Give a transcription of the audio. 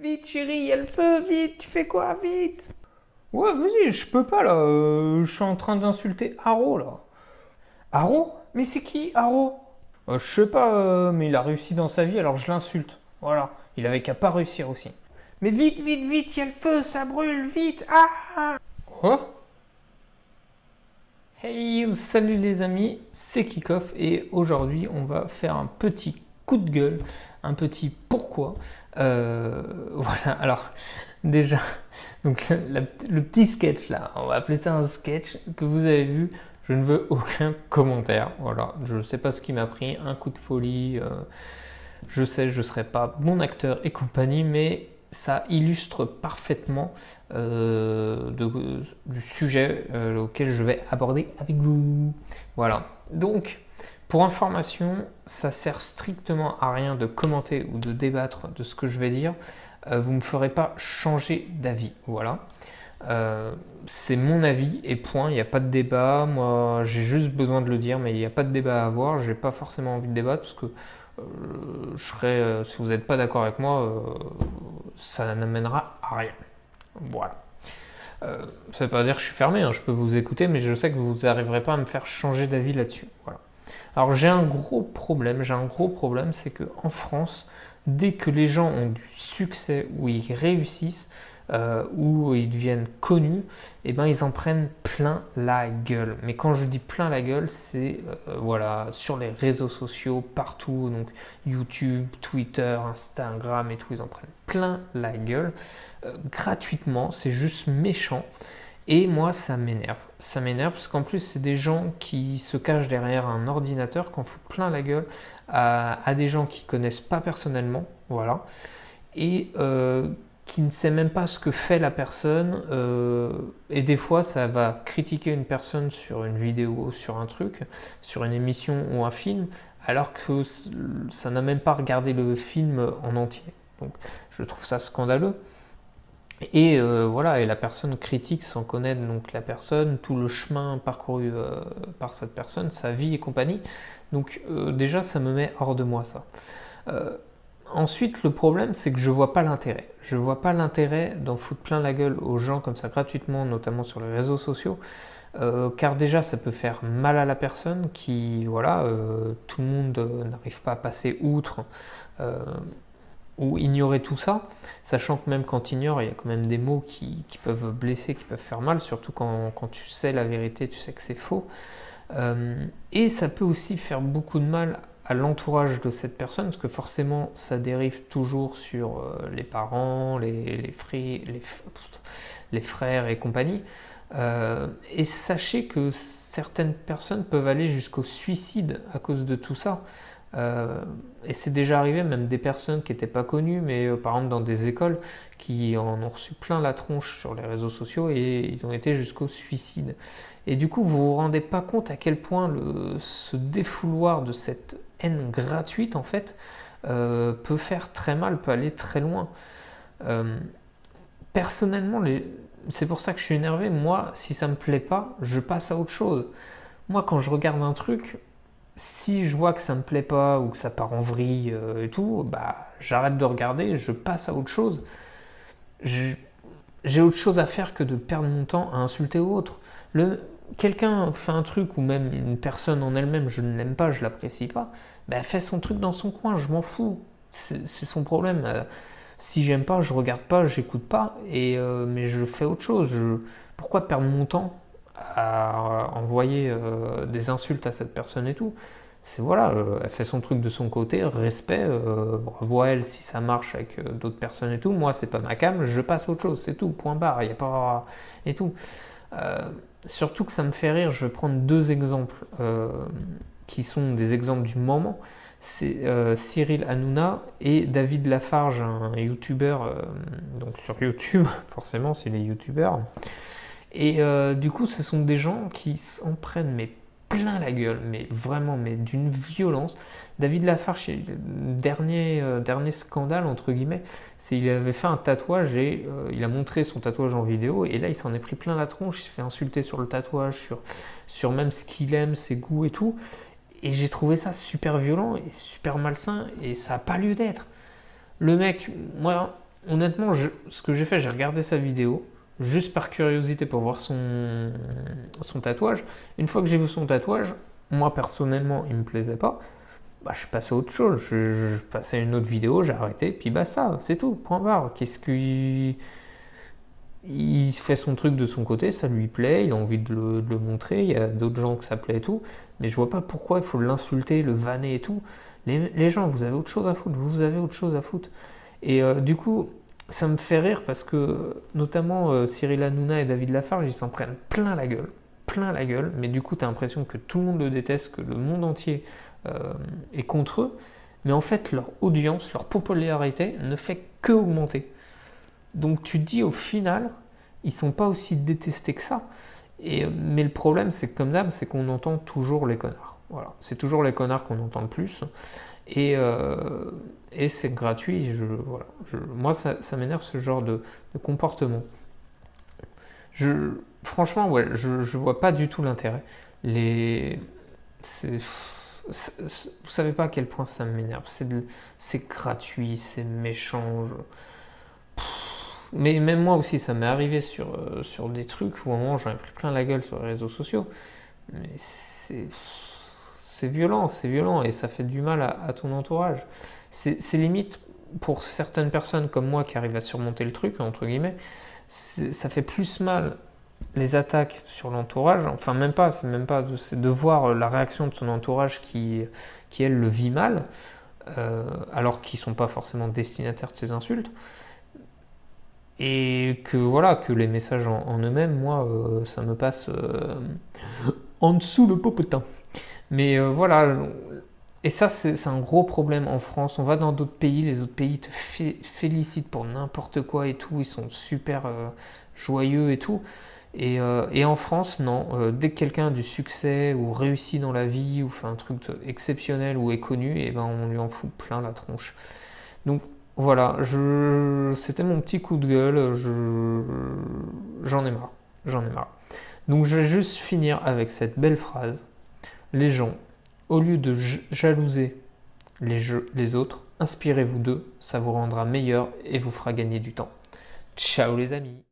Vite chérie, il y a le feu, vite, tu fais quoi, vite? Ouais, vas-y, je peux pas là. Je suis en train d'insulter Haro là. Haro? Mais c'est qui, Haro? Je sais pas, mais il a réussi dans sa vie, alors je l'insulte. Voilà. Il avait qu'à pas réussir aussi. Mais vite, vite, vite, il y a le feu, ça brûle, vite! Ah! Quoi? Hey, salut les amis, c'est Kickoff et aujourd'hui on va faire un petit coup de gueule, un petit pourquoi. Voilà, alors déjà, donc le petit sketch là, on va appeler ça un sketch que vous avez vu. Je ne veux aucun commentaire. Voilà, je ne sais pas ce qui m'a pris, un coup de folie. Je sais, je ne serai pas bon acteur et compagnie, mais ça illustre parfaitement du sujet auquel je vais aborder avec vous. Voilà. Donc, pour information, ça sert strictement à rien de commenter ou de débattre de ce que je vais dire. Vous ne me ferez pas changer d'avis. Voilà. C'est mon avis et point, il n'y a pas de débat. Moi, j'ai juste besoin de le dire, mais il n'y a pas de débat à avoir. J'ai pas forcément envie de débattre parce que je serais, si vous n'êtes pas d'accord avec moi, ça n'amènera à rien. Voilà. Ça ne veut pas dire que je suis fermé, hein, je peux vous écouter, mais je sais que vous n'arriverez pas à me faire changer d'avis là-dessus. Voilà. Alors j'ai un gros problème, c'est qu'en France, dès que les gens ont du succès, ou ils réussissent, où ils deviennent connus, et ben ils en prennent plein la gueule. Mais quand je dis plein la gueule, c'est voilà, sur les réseaux sociaux, partout, donc YouTube, Twitter, Instagram et tout, ils en prennent plein la gueule. Gratuitement, c'est juste méchant. Et moi, ça m'énerve. Ça m'énerve parce qu'en plus, c'est des gens qui se cachent derrière un ordinateur, qu'on fout plein la gueule à des gens qui connaissent pas personnellement, voilà, et qui ne sait même pas ce que fait la personne. Et des fois, ça va critiquer une personne sur une vidéo, sur un truc, sur une émission ou un film, alors que ça n'a même pas regardé le film en entier. Donc, je trouve ça scandaleux. Et voilà, et la personne critique sans connaître donc la personne, tout le chemin parcouru par cette personne, sa vie et compagnie. Donc déjà, ça me met hors de moi ça. Euh, Ensuite, le problème, c'est que je vois pas l'intérêt. Je vois pas l'intérêt d'en foutre plein la gueule aux gens comme ça gratuitement, notamment sur les réseaux sociaux. Car déjà, ça peut faire mal à la personne qui, voilà, tout le monde n'arrive pas à passer outre. Ou ignorer tout ça, sachant que même quand tu ignores, il y a quand même des mots qui peuvent blesser, qui peuvent faire mal, surtout quand tu sais la vérité, tu sais que c'est faux. Et ça peut aussi faire beaucoup de mal à l'entourage de cette personne, parce que forcément, ça dérive toujours sur les parents, les frères et compagnie. Et sachez que certaines personnes peuvent aller jusqu'au suicide à cause de tout ça. Et c'est déjà arrivé, même des personnes qui n'étaient pas connues, mais par exemple dans des écoles, qui en ont reçu plein la tronche sur les réseaux sociaux et ils ont été jusqu'au suicide. Et du coup, vous vous rendez pas compte à quel point ce défouloir de cette haine gratuite, en fait, peut faire très mal, peut aller très loin. Euh, Personnellement, c'est pour ça que je suis énervé. Moi, si ça me plaît pas, je passe à autre chose. Moi, quand je regarde un truc, si je vois que ça me plaît pas ou que ça part en vrille et tout, bah j'arrête de regarder, je passe à autre chose. J'ai autre chose à faire que de perdre mon temps à insulter autre. Quelqu'un fait un truc ou même une personne en elle-même, je ne l'aime pas, je l'apprécie pas, bah elle fait son truc dans son coin, je m'en fous. C'est son problème. Si j'aime pas, je regarde pas, j'écoute pas, mais je fais autre chose. Pourquoi perdre mon temps à envoyer des insultes à cette personne et tout? C'est voilà, elle fait son truc de son côté, respect, bravo à elle si ça marche avec d'autres personnes et tout. Moi, c'est pas ma cam, je passe à autre chose, c'est tout, point barre, il n'y a pas. Et tout. Euh, Surtout que ça me fait rire, je vais prendre deux exemples qui sont des exemples du moment. C'est Cyril Hanouna et David Lafarge, un youtubeur, donc sur YouTube, forcément, c'est les youtubeurs. Et du coup, ce sont des gens qui s'en prennent mais plein la gueule, mais vraiment, mais d'une violence. David Lafarge, dernier scandale, entre guillemets, c'est qu'il avait fait un tatouage et il a montré son tatouage en vidéo, et là, il s'en est pris plein la tronche, il s'est fait insulter sur le tatouage, sur même ce qu'il aime, ses goûts et tout. Et j'ai trouvé ça super violent et super malsain, et ça n'a pas lieu d'être. Le mec, moi, honnêtement, ce que j'ai fait, j'ai regardé sa vidéo, juste par curiosité pour voir son tatouage. Une fois que j'ai vu son tatouage, moi personnellement, il me plaisait pas. Bah, je suis passé à autre chose. Je passais à une autre vidéo, j'ai arrêté, puis bah ça, c'est tout, point barre. Qu'est-ce qu'il il fait son truc de son côté, ça lui plaît, il a envie de le montrer, il y a d'autres gens que ça plaît et tout, mais je vois pas pourquoi il faut l'insulter, le vanner et tout. Les gens, vous avez autre chose à foutre, vous avez autre chose à foutre. Et du coup, ça me fait rire parce que notamment Cyril Hanouna et David Lafarge, ils s'en prennent plein la gueule, mais du coup, tu as l'impression que tout le monde le déteste, que le monde entier est contre eux, mais en fait, leur audience, leur popularité ne fait que augmenter. Donc tu te dis au final, ils sont pas aussi détestés que ça. Mais le problème, c'est que comme d'hab, c'est qu'on entend toujours les connards. Voilà, c'est toujours les connards qu'on entend le plus. Et c'est gratuit. Moi, ça m'énerve ce genre de comportement. Franchement, ouais, je vois pas du tout l'intérêt. Vous savez pas à quel point ça m'énerve. C'est gratuit, c'est méchant. Mais même moi aussi, ça m'est arrivé sur des trucs où à un moment j'en ai pris plein la gueule sur les réseaux sociaux. Mais c'est violent et ça fait du mal à ton entourage. C'est limite pour certaines personnes comme moi qui arrivent à surmonter le truc, entre guillemets, ça fait plus mal les attaques sur l'entourage, enfin même pas, c'est de voir la réaction de son entourage qui elle le vit mal, alors qu'ils sont pas forcément destinataires de ces insultes. Et que voilà, que les messages en eux-mêmes, moi, ça me passe en dessous le popotin. Mais voilà, et ça c'est un gros problème en France. On va dans d'autres pays, les autres pays te félicitent pour n'importe quoi et tout, ils sont super joyeux et tout. Et en France, non, dès que quelqu'un a du succès ou réussit dans la vie ou fait un truc exceptionnel ou est connu, et ben on lui en fout plein la tronche. Donc voilà, c'était mon petit coup de gueule, j'en ai marre. Donc je vais juste finir avec cette belle phrase. Les gens, au lieu de jalouser les autres, inspirez-vous d'eux, ça vous rendra meilleur et vous fera gagner du temps. Ciao les amis!